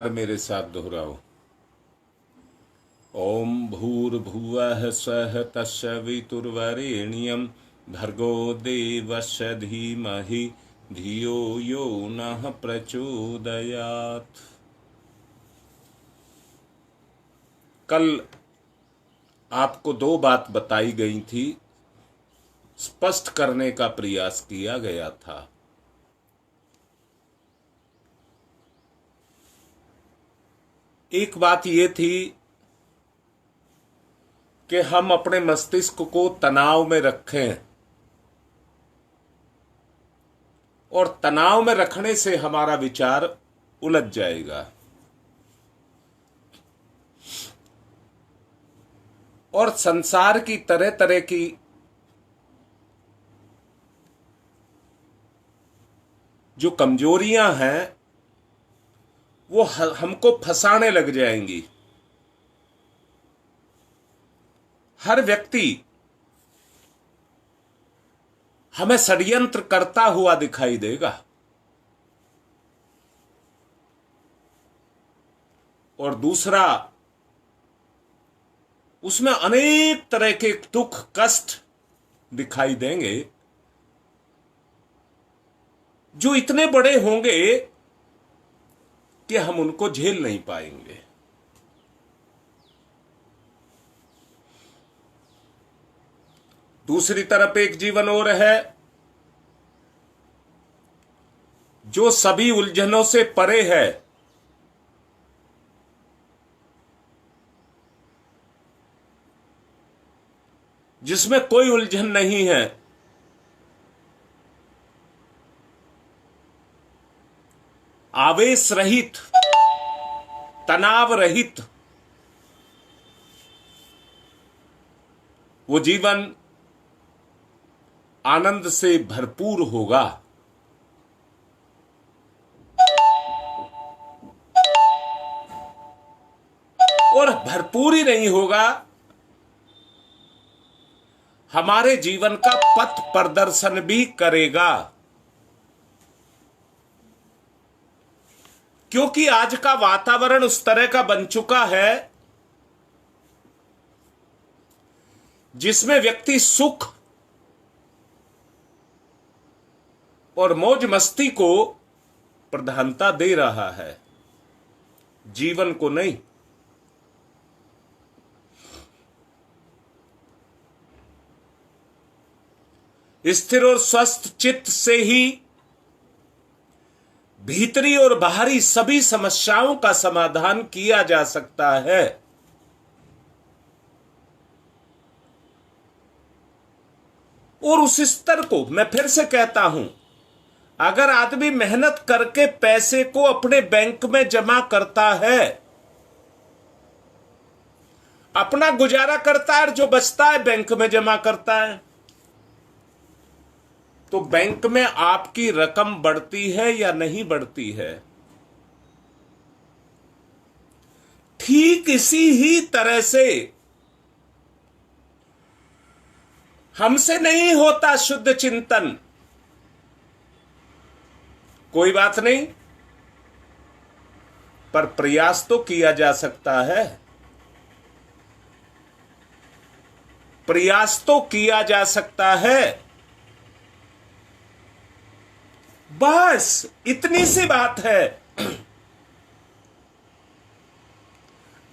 मेरे साथ दोहराओ। ओम भूर्भुवः स्वः तस्सवितुर्वरेण्यं भर्गो देवस्य धीमहि धियो यो नः प्रचोदयात्। कल आपको दो बात बताई गई थी, स्पष्ट करने का प्रयास किया गया था। एक बात ये थी कि हम अपने मस्तिष्क को तनाव में रखें और तनाव में रखने से हमारा विचार उलझ जाएगा और संसार की तरह तरह की जो कमजोरियां हैं वो हमको फंसाने लग जाएंगी। हर व्यक्ति हमें षड्यंत्र करता हुआ दिखाई देगा और दूसरा, उसमें अनेक तरह के दुख कष्ट दिखाई देंगे जो इतने बड़े होंगे कि हम उनको झेल नहीं पाएंगे। दूसरी तरफ एक जीवन और है जो सभी उलझनों से परे है, जिसमें कोई उलझन नहीं है, आवेश रहित, तनाव रहित। वो जीवन आनंद से भरपूर होगा। और भरपूर ही नहीं होगा, हमारे जीवन का पथ प्रदर्शन भी करेगा। क्योंकि आज का वातावरण उस तरह का बन चुका है जिसमें व्यक्ति सुख और मौज मस्ती को प्रधानता दे रहा है, जीवन को नहीं। स्थिर और स्वस्थ चित्त से ही भीतरी और बाहरी सभी समस्याओं का समाधान किया जा सकता है। और उस स्तर को मैं फिर से कहता हूं, अगर आदमी मेहनत करके पैसे को अपने बैंक में जमा करता है, अपना गुजारा करता है, जो बचता है बैंक में जमा करता है, तो बैंक में आपकी रकम बढ़ती है या नहीं बढ़ती है? ठीक इसी ही तरह से हमसे नहीं होता शुद्ध चिंतन, कोई बात नहीं, पर प्रयास तो किया जा सकता है। प्रयास तो किया जा सकता है। बस इतनी सी बात है।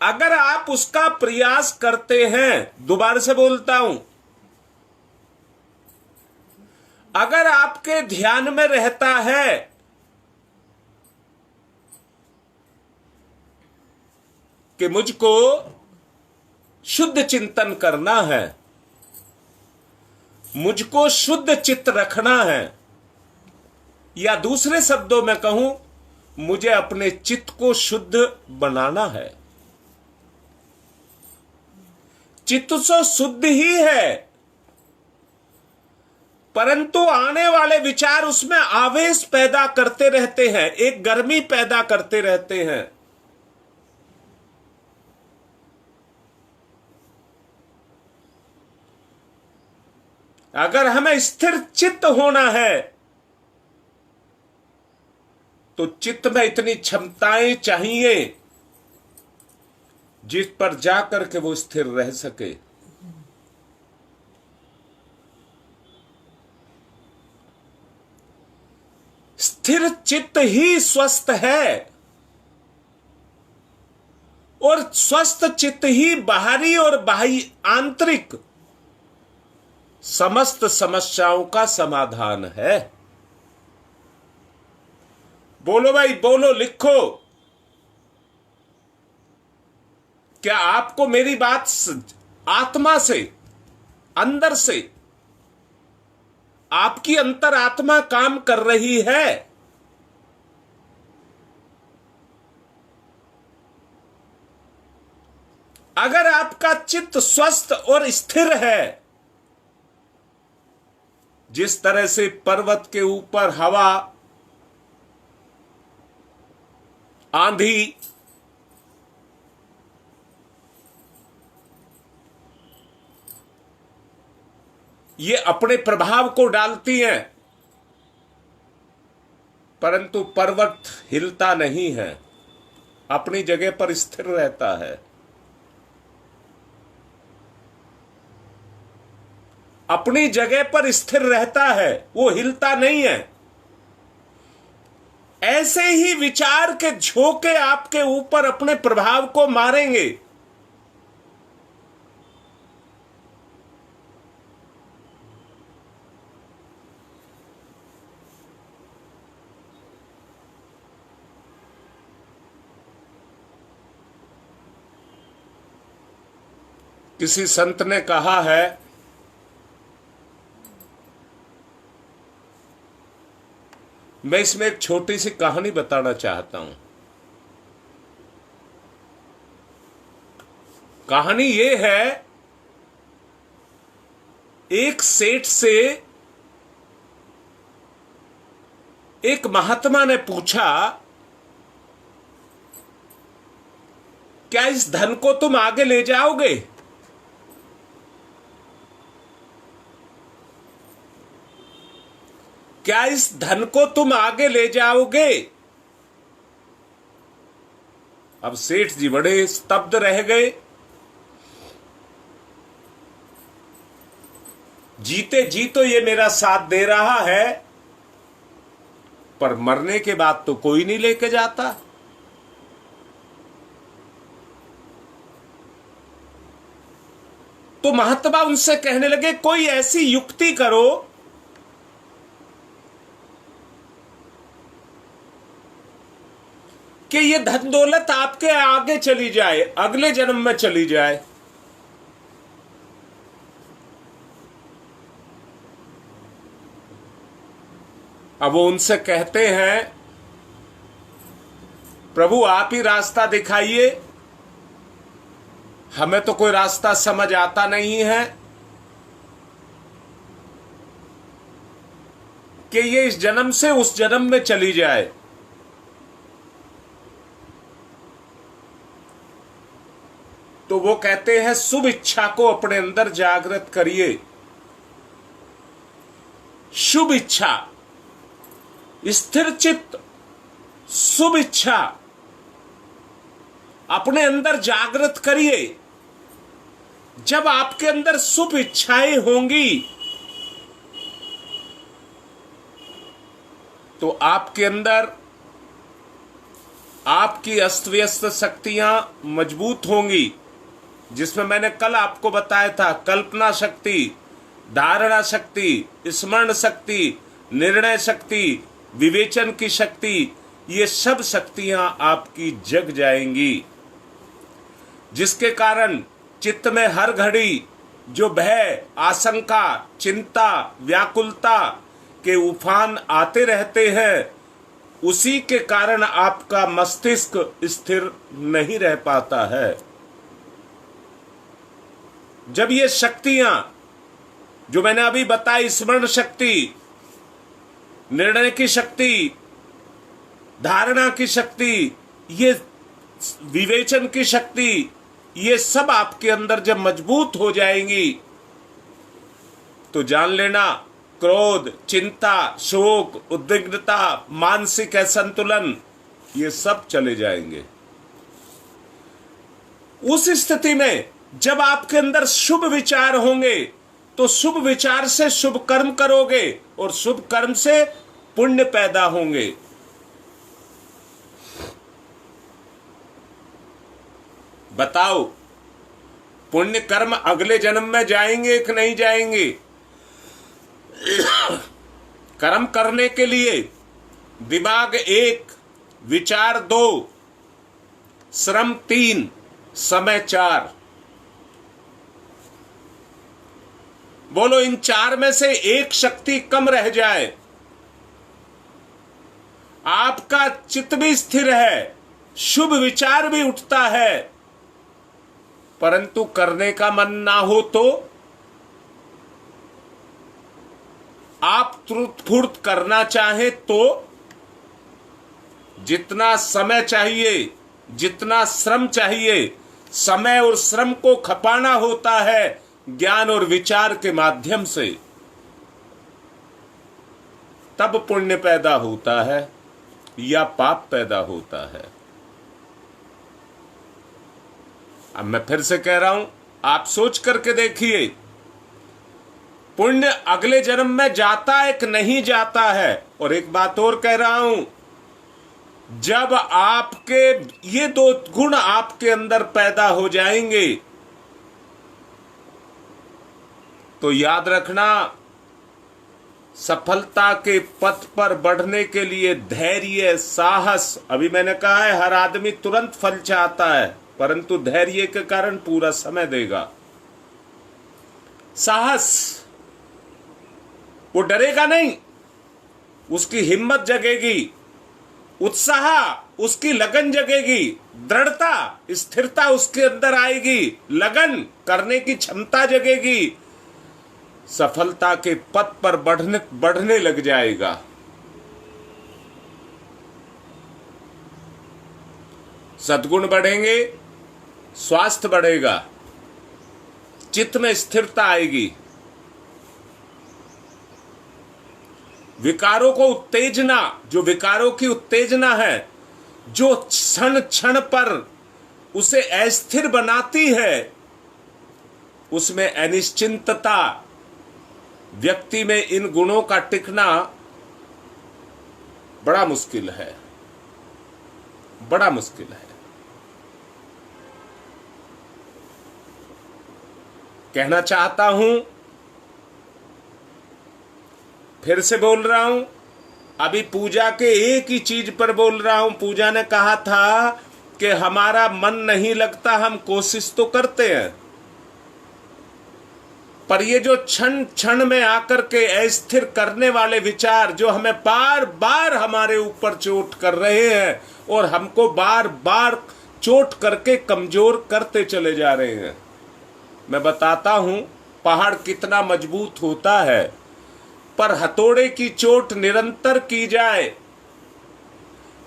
अगर आप उसका प्रयास करते हैं, दोबारा से बोलता हूं, अगर आपके ध्यान में रहता है कि मुझको शुद्ध चिंतन करना है, मुझको शुद्ध चित्त रखना है, या दूसरे शब्दों में कहूं, मुझे अपने चित्त को शुद्ध बनाना है। चित्त तो शुद्ध ही है, परंतु आने वाले विचार उसमें आवेश पैदा करते रहते हैं, एक गर्मी पैदा करते रहते हैं। अगर हमें स्थिर चित्त होना है तो चित्त में इतनी क्षमताएं चाहिए जिस पर जाकर के वो स्थिर रह सके। स्थिर चित्त ही स्वस्थ है और स्वस्थ चित्त ही बाहरी और बाह्य आंतरिक समस्त समस्याओं का समाधान है। बोलो भाई बोलो, लिखो। क्या आपको मेरी बात आत्मा से, अंदर से, आपकी अंतरात्मा काम कर रही है? अगर आपका चित्त स्वस्थ और स्थिर है, जिस तरह से पर्वत के ऊपर हवा, आंधी, ये अपने प्रभाव को डालती हैं, परंतु पर्वत हिलता नहीं है, अपनी जगह पर स्थिर रहता है। अपनी जगह पर स्थिर रहता है, वो हिलता नहीं है। ऐसे ही विचार के झोंके आपके ऊपर अपने प्रभाव को मारेंगे। किसी संत ने कहा है, मैं इसमें एक छोटी सी कहानी बताना चाहता हूं। कहानी ये है, एक सेठ से एक महात्मा ने पूछा, क्या इस धन को तुम आगे ले जाओगे? क्या इस धन को तुम आगे ले जाओगे? अब सेठ जी बड़े स्तब्ध रह गए। जीते जी तो ये मेरा साथ दे रहा है, पर मरने के बाद तो कोई नहीं लेके जाता। तो महात्मा उनसे कहने लगे, कोई ऐसी युक्ति करो कि ये धन दौलत आपके आगे चली जाए, अगले जन्म में चली जाए। अब वो उनसे कहते हैं, प्रभु आप ही रास्ता दिखाइए, हमें तो कोई रास्ता समझ आता नहीं है कि ये इस जन्म से उस जन्म में चली जाए। तो वो कहते हैं, शुभ इच्छा को अपने अंदर जागृत करिए। शुभ इच्छा, स्थिर चित्त, शुभ इच्छा अपने अंदर जागृत करिए। जब आपके अंदर शुभ इच्छाएं होंगी तो आपके अंदर आपकी अस्त व्यस्त शक्तियां मजबूत होंगी, जिसमें मैंने कल आपको बताया था, कल्पना शक्ति, धारणा शक्ति, स्मरण शक्ति, निर्णय शक्ति, विवेचन की शक्ति, ये सब शक्तियां आपकी जग जाएंगी, जिसके कारण चित्त में हर घड़ी जो भय, आशंका, चिंता, व्याकुलता के उफान आते रहते हैं, उसी के कारण आपका मस्तिष्क स्थिर नहीं रह पाता है। जब ये शक्तियां जो मैंने अभी बताई, स्मरण शक्ति, निर्णय की शक्ति, धारणा की शक्ति, ये विवेचन की शक्ति, ये सब आपके अंदर जब मजबूत हो जाएंगी तो जान लेना क्रोध, चिंता, शोक, उद्विग्नता, मानसिक असंतुलन, ये सब चले जाएंगे। उस स्थिति में जब आपके अंदर शुभ विचार होंगे तो शुभ विचार से शुभ कर्म करोगे और शुभ कर्म से पुण्य पैदा होंगे। बताओ, पुण्य कर्म अगले जन्म में जाएंगे कि नहीं जाएंगे? कर्म करने के लिए दिमाग 1, विचार 2, श्रम 3, समय 4। बोलो, इन 4 में से एक शक्ति कम रह जाए, आपका चित्त भी स्थिर है, शुभ विचार भी उठता है, परंतु करने का मन ना हो तो आप तुरंत फुर्त करना चाहे तो जितना समय चाहिए, जितना श्रम चाहिए, समय और श्रम को खपाना होता है ज्ञान और विचार के माध्यम से, तब पुण्य पैदा होता है या पाप पैदा होता है। अब मैं फिर से कह रहा हूं, आप सोच करके देखिए, पुण्य अगले जन्म में जाता है कि नहीं जाता है। और एक बात और कह रहा हूं, जब आपके ये 2 गुण आपके अंदर पैदा हो जाएंगे तो याद रखना, सफलता के पथ पर बढ़ने के लिए धैर्य, साहस, अभी मैंने कहा है हर आदमी तुरंत फल चाहता है, परंतु धैर्य के कारण पूरा समय देगा। साहस, वो डरेगा नहीं, उसकी हिम्मत जगेगी, उत्साह, उसकी लगन जगेगी, दृढ़ता, स्थिरता उसके अंदर आएगी, लगन करने की क्षमता जगेगी, सफलता के पथ पर बढ़ने लग जाएगा। सद्गुण बढ़ेंगे, स्वास्थ्य बढ़ेगा, चित्त में स्थिरता आएगी, विकारों को उत्तेजना, जो विकारों की उत्तेजना है, जो क्षण क्षण पर उसे अस्थिर बनाती है, उसमें अनिश्चिंतता, व्यक्ति में इन गुणों का टिकना बड़ा मुश्किल है, बड़ा मुश्किल है। कहना चाहता हूं, फिर से बोल रहा हूं, अभी पूजा के एक ही चीज पर बोल रहा हूं। पूजा ने कहा था कि हमारा मन नहीं लगता, हम कोशिश तो करते हैं, पर ये जो क्षण क्षण में आकर के अस्थिर करने वाले विचार जो हमें बार बार हमारे ऊपर चोट कर रहे हैं और हमको बार बार चोट करके कमजोर करते चले जा रहे हैं। मैं बताता हूं, पहाड़ कितना मजबूत होता है, पर हथौड़े की चोट निरंतर की जाए,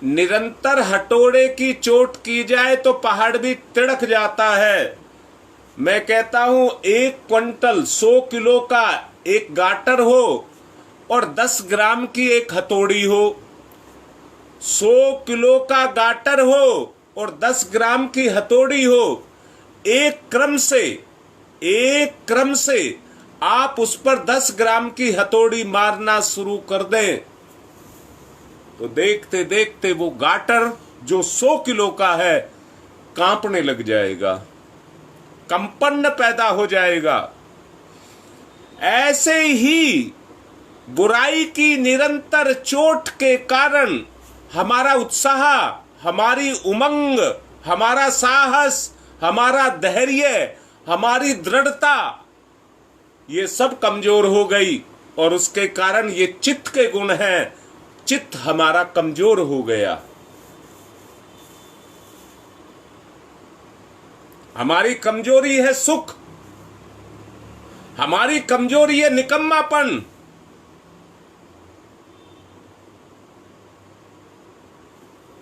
निरंतर हथौड़े की चोट की जाए तो पहाड़ भी तिड़क जाता है। मैं कहता हूं, 1 क्विंटल 100 किलो का एक गाटर हो और 10 ग्राम की एक हथौड़ी हो, 100 किलो का गाटर हो और 10 ग्राम की हथौड़ी हो, एक क्रम से आप उस पर 10 ग्राम की हथौड़ी मारना शुरू कर दें तो देखते देखते वो गाटर जो 100 किलो का है कांपने लग जाएगा, कंपन पैदा हो जाएगा। ऐसे ही बुराई की निरंतर चोट के कारण हमारा उत्साह, हमारी उमंग, हमारा साहस, हमारा धैर्य, हमारी दृढ़ता, ये सब कमजोर हो गई और उसके कारण ये चित्त के गुण हैं, चित्त हमारा कमजोर हो गया। हमारी कमजोरी है सुख, हमारी कमजोरी है निकम्मापन।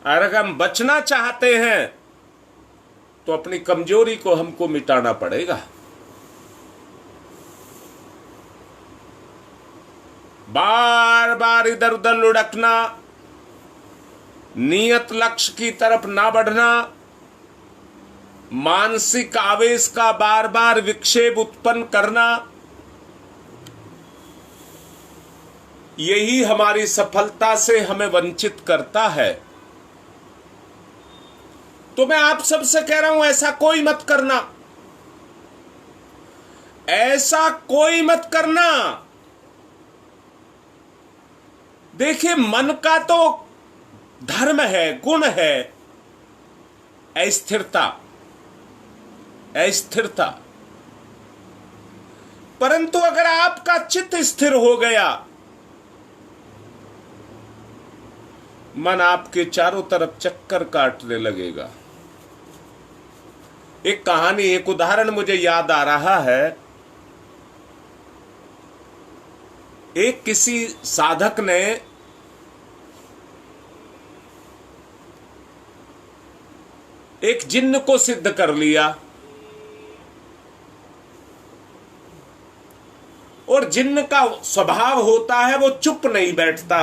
अगर हम बचना चाहते हैं तो अपनी कमजोरी को हमको मिटाना पड़ेगा। बार बार इधर उधर लुढ़कना, नियत लक्ष्य की तरफ ना बढ़ना, मानसिक आवेश का बार बार विक्षेप उत्पन्न करना, यही हमारी सफलता से हमें वंचित करता है। तो मैं आप सबसे कह रहा हूं, ऐसा कोई मत करना, ऐसा कोई मत करना। देखिए, मन का तो धर्म है, गुण है अस्थिरता, अस्थिरता। परंतु अगर आपका चित्त स्थिर हो गया, मन आपके चारों तरफ चक्कर काटने लगेगा। एक कहानी, एक उदाहरण मुझे याद आ रहा है। एक किसी साधक ने एक जिन्न को सिद्ध कर लिया, और जिन्न का स्वभाव होता है वो चुप नहीं बैठता,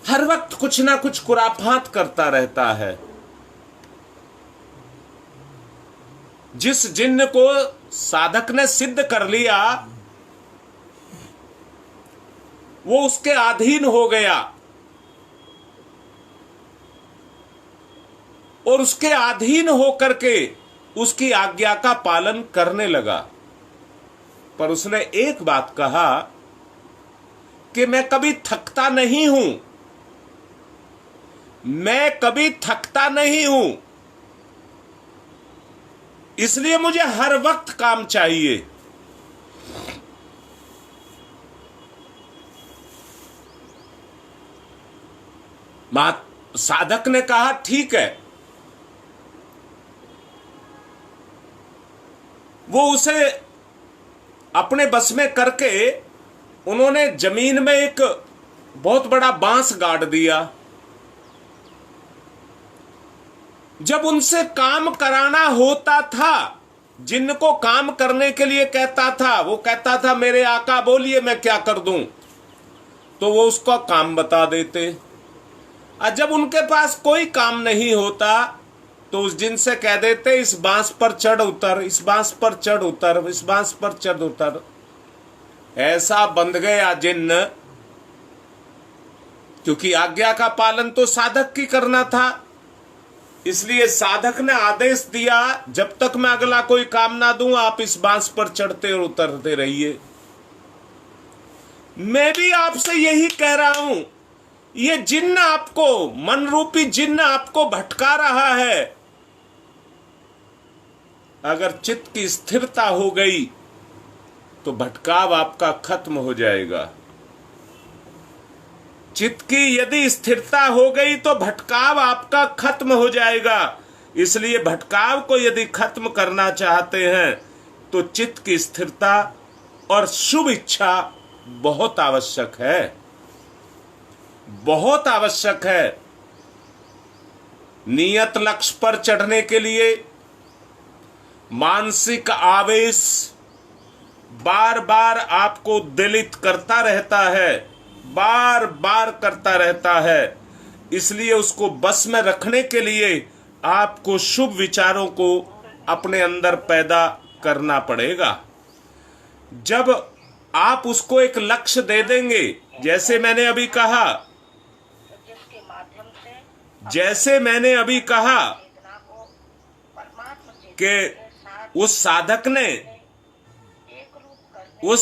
हर वक्त कुछ ना कुछ खुराफात करता रहता है। जिस जिन्न को साधक ने सिद्ध कर लिया, वो उसके अधीन हो गया और उसके अधीन होकर के उसकी आज्ञा का पालन करने लगा। पर उसने एक बात कहा कि मैं कभी थकता नहीं हूं, मैं कभी थकता नहीं हूं, इसलिए मुझे हर वक्त काम चाहिए। साधक ने कहा ठीक है। वो उसे अपने बस में करके उन्होंने जमीन में एक बहुत बड़ा बांस गाड़ दिया। जब उनसे काम कराना होता था, जिनको काम करने के लिए कहता था, वो कहता था मेरे आका बोलिए मैं क्या कर दूं, तो वो उसका काम बता देते। और जब उनके पास कोई काम नहीं होता तो उस जिन से कह देते इस बांस पर चढ़ उतर, इस बांस पर चढ़ उतर, इस बांस पर चढ़ उतर। ऐसा बंध गया जिन्न, क्योंकि आज्ञा का पालन तो साधक की करना था। इसलिए साधक ने आदेश दिया जब तक मैं अगला कोई काम ना दूं आप इस बांस पर चढ़ते और उतरते रहिए। मैं भी आपसे यही कह रहा हूं, ये जिन्न आपको, मन रूपी जिन्न आपको भटका रहा है। अगर चित्त की स्थिरता हो गई तो भटकाव आपका खत्म हो जाएगा। चित्त की यदि स्थिरता हो गई तो भटकाव आपका खत्म हो जाएगा। इसलिए भटकाव को यदि खत्म करना चाहते हैं तो चित्त की स्थिरता और शुभ इच्छा बहुत आवश्यक है, बहुत आवश्यक है। नियत लक्ष्य पर चढ़ने के लिए मानसिक आवेश बार बार आपको उद्वेलित करता रहता है, बार बार करता रहता है। इसलिए उसको बस में रखने के लिए आपको शुभ विचारों को अपने अंदर पैदा करना पड़ेगा। जब आप उसको एक लक्ष्य दे देंगे, जैसे मैंने अभी कहा, जैसे मैंने अभी कहा कि उस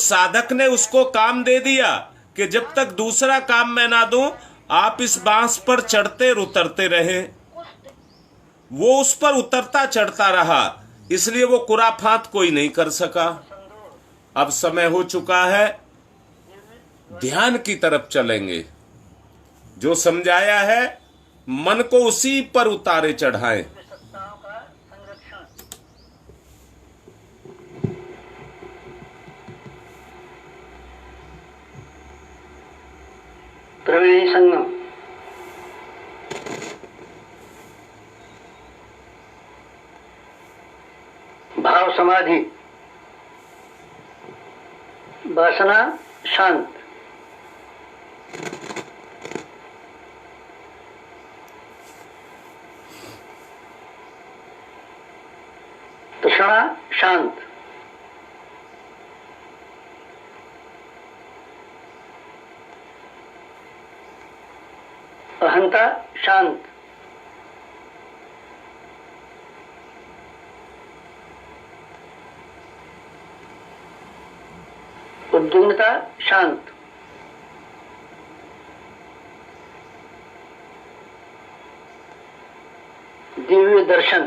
साधक ने उसको काम दे दिया कि जब तक दूसरा काम मैं ना दूं आप इस बांस पर चढ़ते और उतरते रहे। वो उस पर उतरता चढ़ता रहा, इसलिए वो कुराफात कोई नहीं कर सका। अब समय हो चुका है, ध्यान की तरफ चलेंगे। जो समझाया है मन को उसी पर उतारे चढ़ाएं। त्रिवेणी संगम। भाव समाधि वासना शांत, तृष्णा शांत, अहंता शांत, उद्विग्नता शांत, दिव्य दर्शन,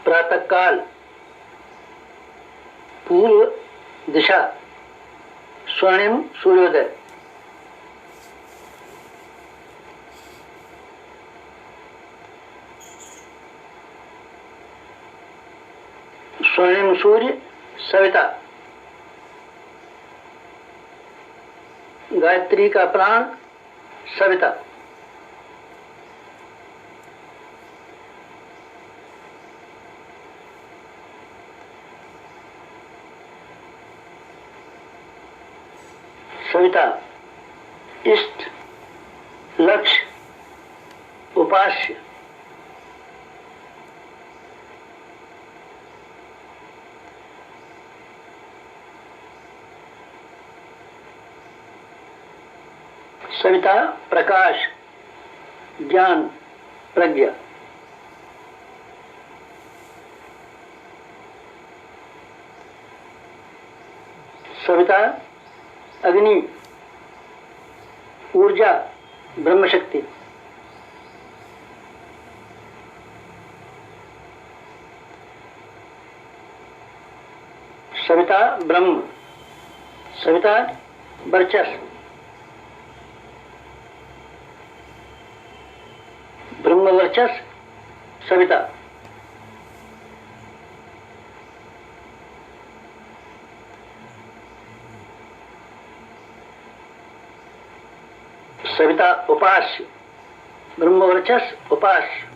प्रातः काल, पूर्व दिशा, स्वर्णिम सूर्योदय, स्वर्णिम सूर्य सविता, गायत्री का प्राण सविता, सविता इष्ट, लक्ष्य, उपास्य, सविता प्रकाश, ज्ञान, प्रज्ञा, सविता अग्नि, ऊर्जा, ब्रह्मशक्ति, सविता ब्रह्म, सविता वर्चस्व, ब्रह्म वर्चस्व सविता, सविता उपास्य, ब्रह्म वर्चस्व उपास्य,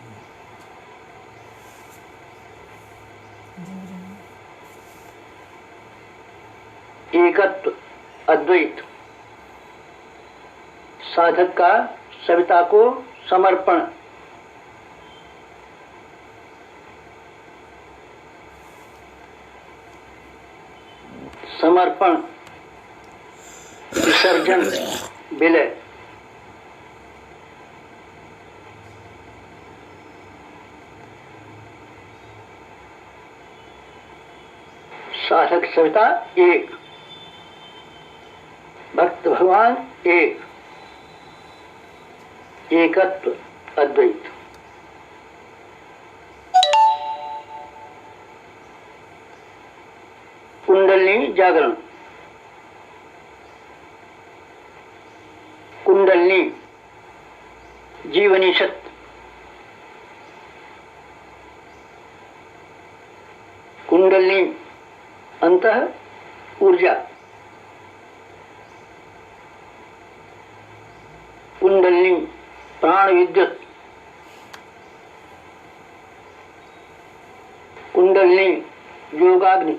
एकत्व अद्वैत, साधक का सविता को समर्पण, समर्पण, विसर्जन, विलय, साधक सविता एक, भक्त भगवान एक, एकत्व अद्वैत। कुंडलिनी जागरण, कुंडलिनी जीवनी शक्ति, कुंडलिनी अंतः ऊर्जा, कुंडलिनी प्राण विद्युत, कुंडलिनी योगाग्नि,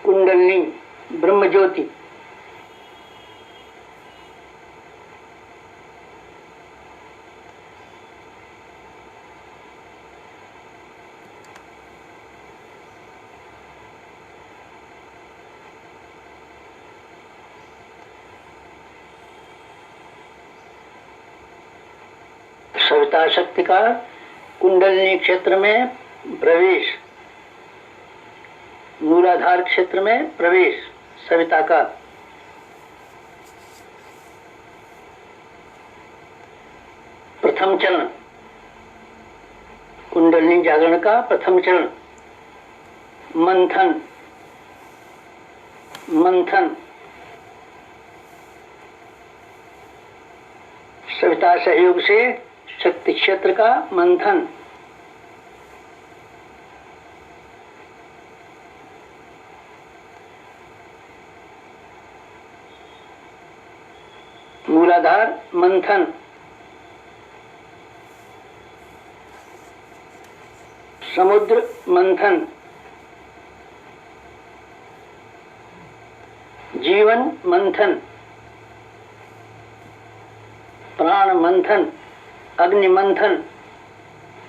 कुंडलिनी ब्रह्म ज्योति, सविता शक्ति का कुंडलिनी क्षेत्र में प्रवेश, मूलाधार क्षेत्र में प्रवेश, सविता का प्रथम चरण, कुंडलिनी जागरण का प्रथम चरण, मंथन, मंथन, सविता सहयोग से शक्ति क्षेत्र का मंथन, मूलाधार मंथन, समुद्र मंथन, जीवन मंथन, प्राण मंथन, अग्नि मंथन,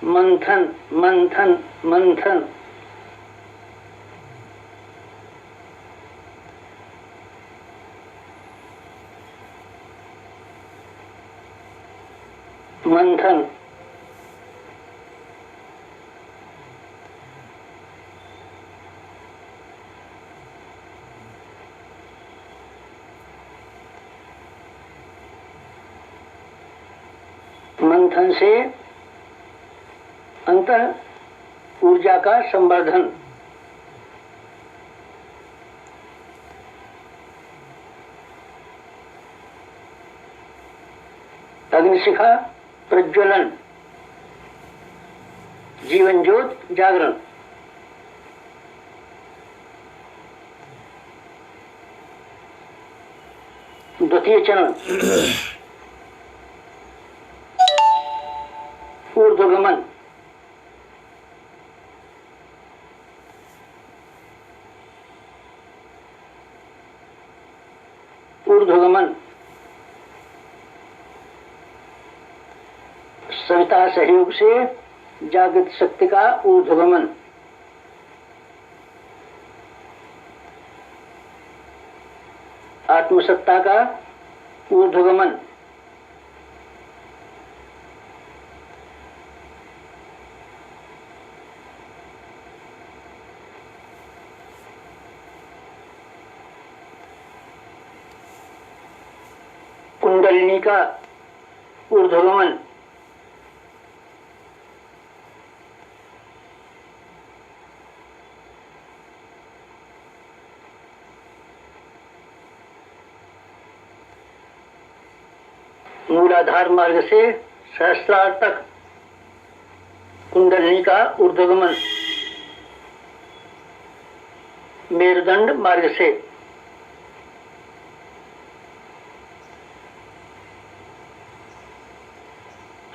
मंथन मंथन मंथन। मंथन, मंथन से अंतः ऊर्जा का संवर्धन, अग्निशिखा प्रज्वलन, जीवन ज्योत जागरण, द्वितीय चरण ऊर्ध्वगमन, ऊर्ध्वगमन, सविता सहयोग से जागृत शक्ति का ऊर्ध्वगमन, आत्मसत्ता का ऊर्ध्वगमन, कुंडलिनी का ऊर्ध्वगमन, मूलाधार मार्ग से सहस्त्रार तक कुंडलिनी का ऊर्ध्वगमन, मेरुदंड मार्ग से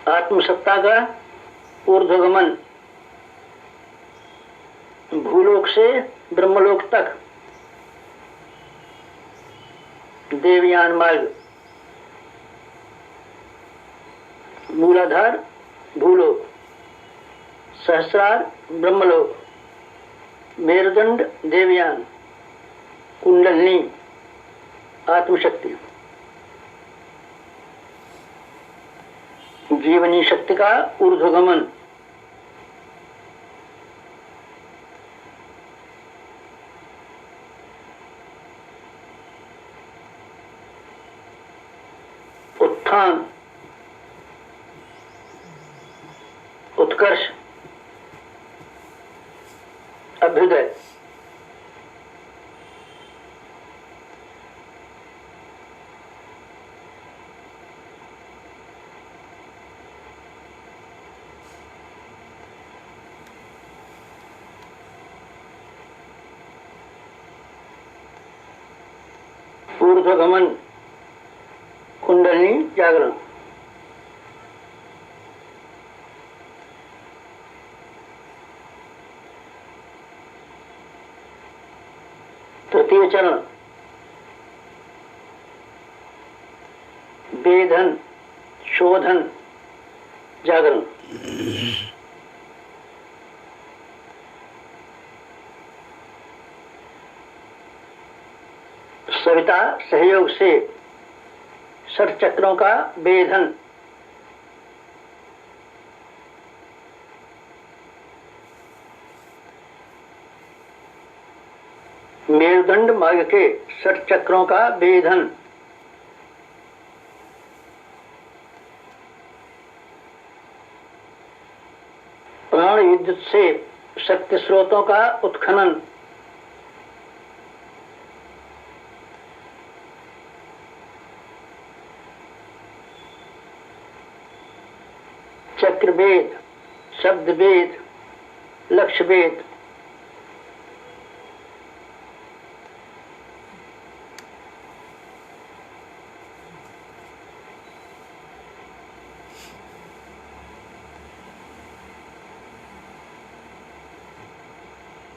आत्मसत्ता का ऊर्ध्वगमन, भूलोक से ब्रह्मलोक तक देवयान मार्ग, मूलाधार भूलोक, सहस्रार ब्रह्मलोक, मेरुदंड देवयान, कुंडलिनी आत्मशक्ति, जीवनी शक्ति का ऊर्ध्वगमन, उत्थान, उत्कर्ष, अभ्युदय, ऊर्ध्वगमन, कुंडलिनी जागरण, तृतीय चरण वेधन, शोधन, जागरण, सविता सहयोग से षट चक्रों का वेधन, मेरुदंड मार्ग के षट चक्रों का वेधन, प्राण विद्युत से शक्ति स्रोतों का उत्खनन, चक्रवेद, शब्दवेद, लक्ष्यवेद,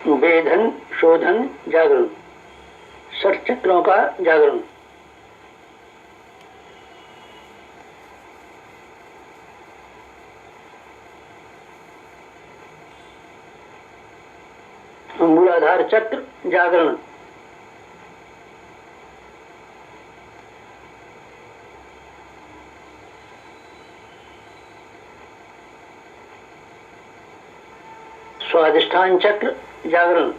वेधन, शोधन, जागरण, 6 चक्रों का जागरण। मूलाधार चक्र जागरण, स्वाधिष्ठान चक्र जागरण,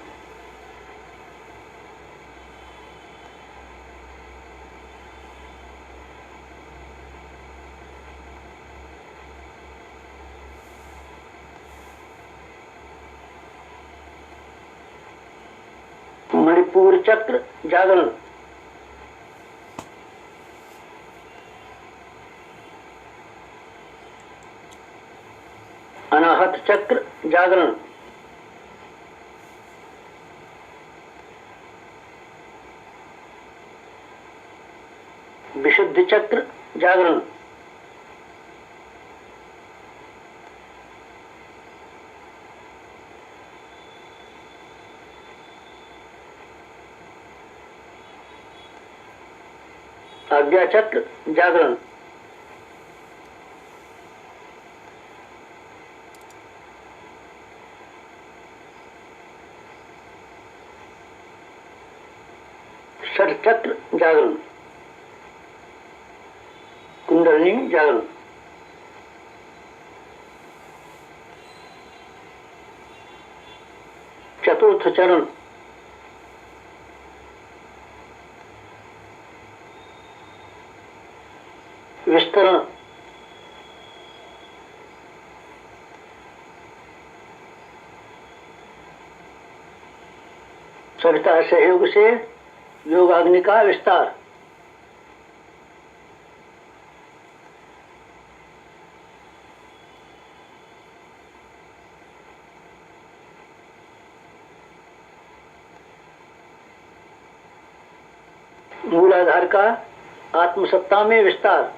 मणिपुर चक्र जागरण, अनाहत चक्र जागरण, विशुद्ध चक्र जागरण, आज्ञा चक्र जागरण, षट चक्र जागरण, कुंडलिनी जागरण, चतुर्थ चरण, विस्तरण, सविता सहयोग से योगाग्नि का विस्तार, मूलाधार का आत्मसत्ता में विस्तार,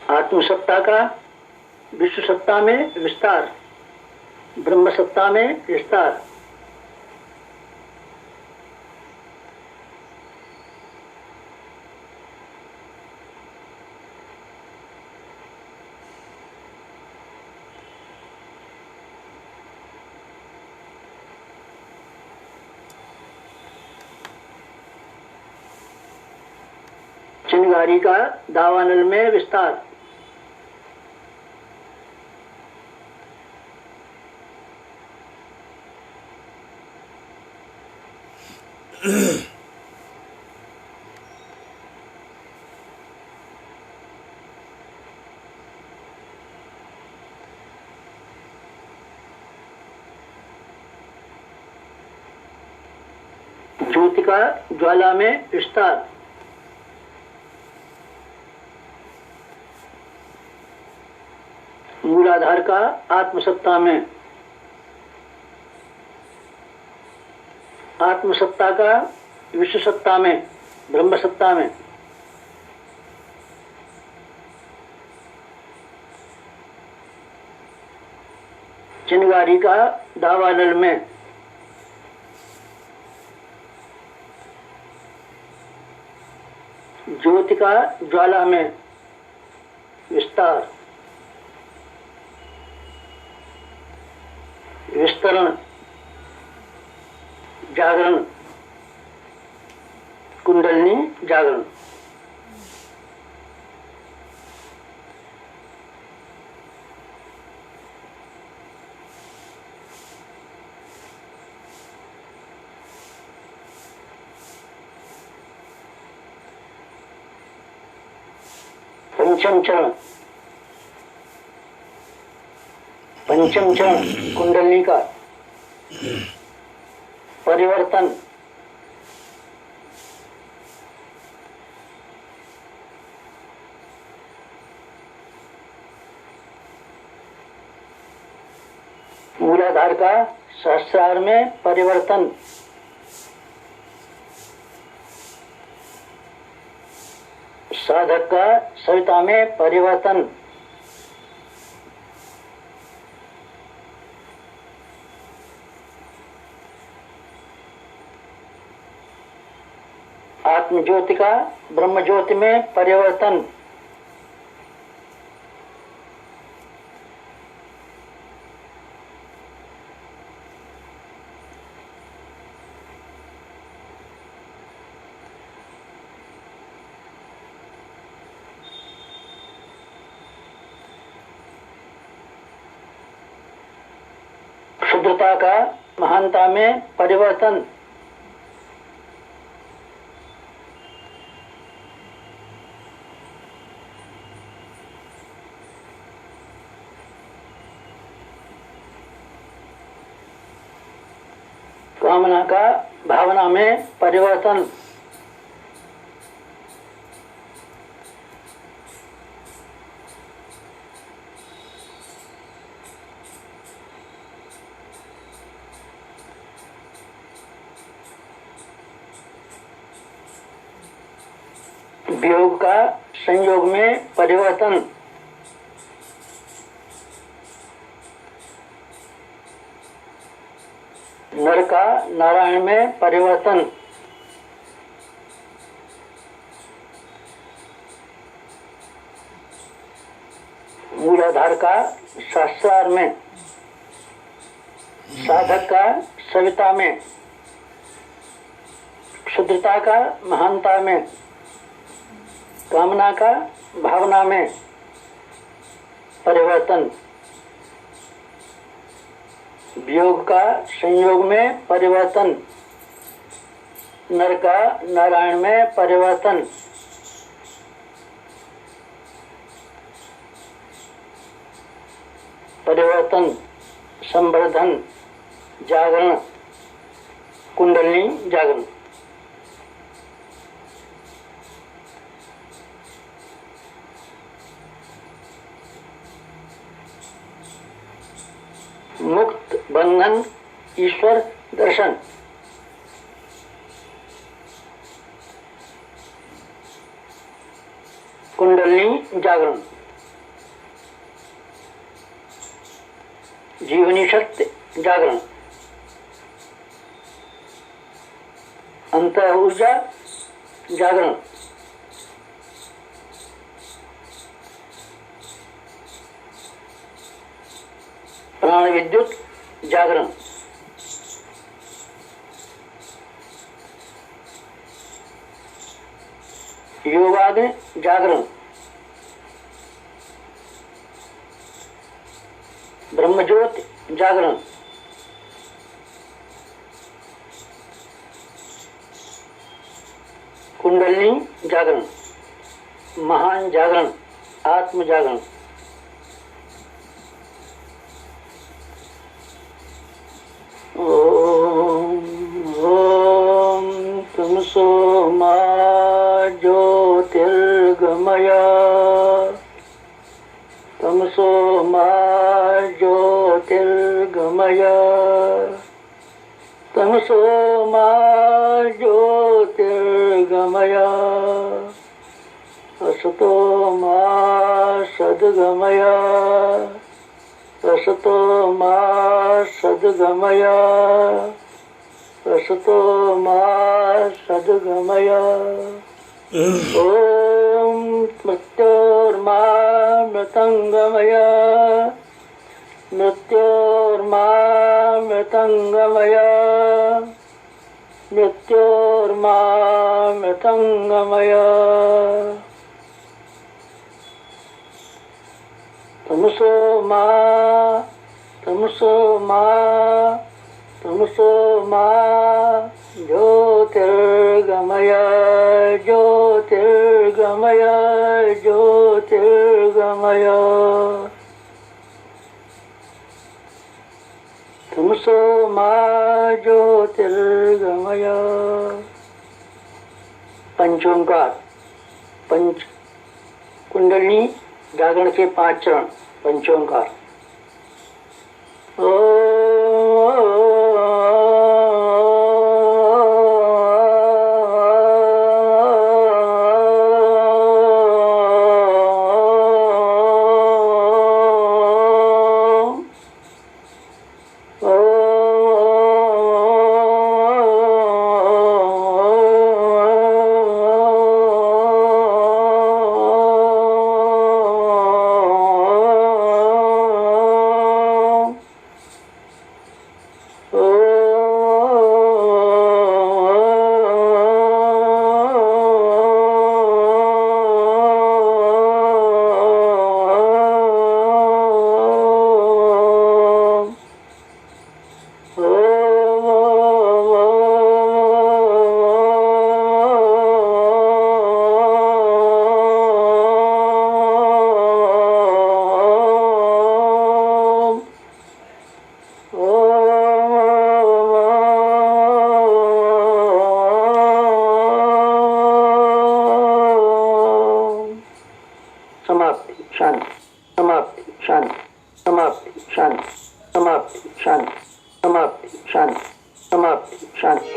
आत्मसत्ता का विश्व सत्ता में विस्तार, ब्रह्म सत्ता में विस्तार, चिंगारी का दावानल में विस्तार, ज्योति का ज्वाला में विस्तार, मूलाधार का आत्मसत्ता में, आत्मसत्ता का विश्व सत्ता में, ब्रह्म सत्ता में, चिंगारी का दावानल में, ज्योति का ज्वाला में विस्तार, विस्तरण, जागरण, कुंडलिनी जागरण। पंचम चरण, पंचम चरण कुंडलिनी का परिवर्तन, मूलाधार का सहस्रार में परिवर्तन, साधक का सविता में परिवर्तन। आत्म ज्योति का ब्रह्म ज्योति में परिवर्तन। शुद्धता का महानता में परिवर्तन। कामना का भावना में परिवर्तन। वियोग का संयोग में परिवर्तन। नर का नारायण में परिवर्तन। मूलाधार का शास्त्रार में, साधक का सविता में, शुद्धता का महानता में, कामना का भावना में परिवर्तन। वियोग का संयोग में परिवर्तन। नर का नारायण में परिवर्तन। परिवर्तन, संवर्धन, जागरण, कुंडलिनी जागरण। मुक्त बंधन, ईश्वर दर्शन। कुंडलिनी जागरण। जीवनी शक्ति जागरण। अंतर ऊर्जा जागरण। प्राण विद्युत जागरण। योगाग्नि जागरण। ब्रह्मज्योति जागरण। कुंडलिनी जागरण। महान जागरण, आत्म जागरण। ओम तमसो मा ज्योतिर्गमय। तमसो मा ज्योतिर्गमय। तमसो मा ज्योतिर्गमय। असतो मा सद्गमय। असतो मा सद्गमय। असतो मा सद्गमय। ओम मृत्योर्मा मृतंगमय। मृत्योर्मा मृतंगमय। मृत्योर्मा मृतंगमय। तमसो मा तमसो मा तमसो मा ज्योतिर्गमय। ज्योतिर्गमय। ज्योतिर्गमय। तमसो मा ज्योतिर्गमय। पंचोंकार, पंच कुंडलिनी जागरण के 5 चरण। पंचोंकार। शांति समाप्ति शांति समाप्ति शांति।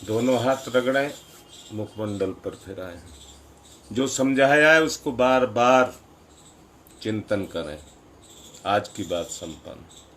दोनों हाथ रगड़ें, मुखमंडल पर फिराएं। जो समझाया है उसको बार बार चिंतन करें। आज की बात संपन्न।